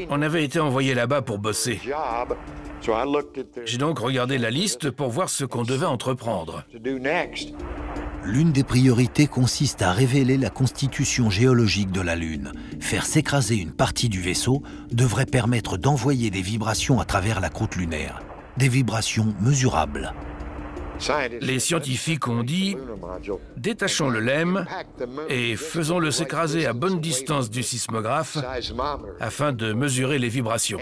On avait été envoyé là-bas pour bosser. J'ai donc regardé la liste pour voir ce qu'on devait entreprendre. L'une des priorités consiste à révéler la constitution géologique de la Lune. Faire s'écraser une partie du vaisseau devrait permettre d'envoyer des vibrations à travers la croûte lunaire. Des vibrations mesurables. Les scientifiques ont dit « Détachons le LEM et faisons-le s'écraser à bonne distance du sismographe afin de mesurer les vibrations.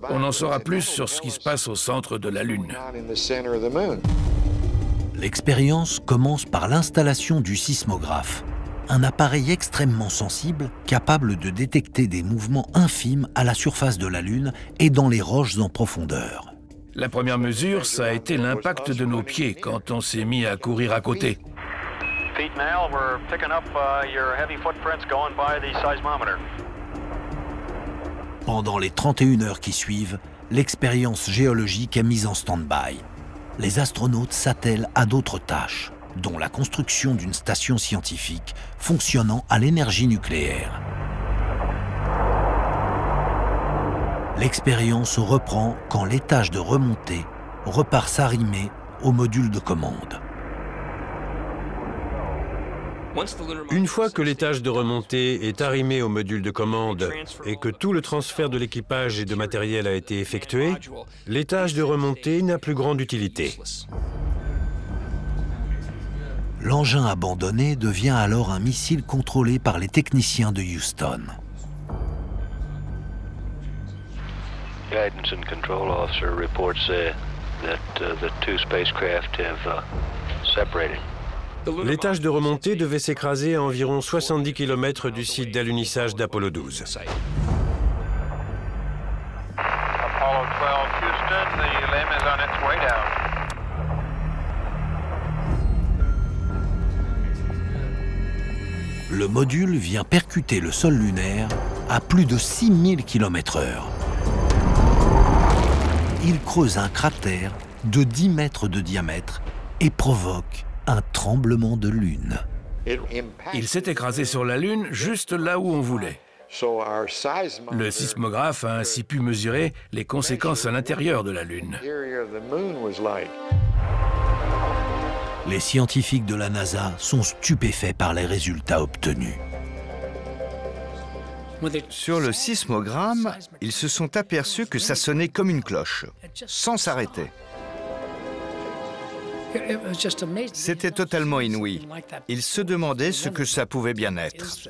On en saura plus sur ce qui se passe au centre de la Lune. » L'expérience commence par l'installation du sismographe, un appareil extrêmement sensible capable de détecter des mouvements infimes à la surface de la Lune et dans les roches en profondeur. La première mesure, ça a été l'impact de nos pieds quand on s'est mis à courir à côté. Pendant les 31 heures qui suivent, l'expérience géologique est mise en stand-by. Les astronautes s'attellent à d'autres tâches, dont la construction d'une station scientifique fonctionnant à l'énergie nucléaire. L'expérience reprend quand l'étage de remontée repart s'arrimer au module de commande. Une fois que l'étage de remontée est arrimé au module de commande et que tout le transfert de l'équipage et de matériel a été effectué, l'étage de remontée n'a plus grande utilité. L'engin abandonné devient alors un missile contrôlé par les techniciens de Houston. Guidance and control officer reports that the two spacecraft have separated. L'étage de remontée devait s'écraser à environ 70 km du site d'alunissage d'Apollo 12. Apollo 12 Houston, the LEM is on its way down. Le module vient percuter le sol lunaire à plus de 6000 km/h. Il creuse un cratère de 10 mètres de diamètre et provoque un tremblement de Lune. Il s'est écrasé sur la Lune juste là où on voulait. Le sismographe a ainsi pu mesurer les conséquences à l'intérieur de la Lune. Les scientifiques de la NASA sont stupéfaits par les résultats obtenus. Sur le sismogramme, ils se sont aperçus que ça sonnait comme une cloche, sans s'arrêter. C'était totalement inouï. Ils se demandaient ce que ça pouvait bien être.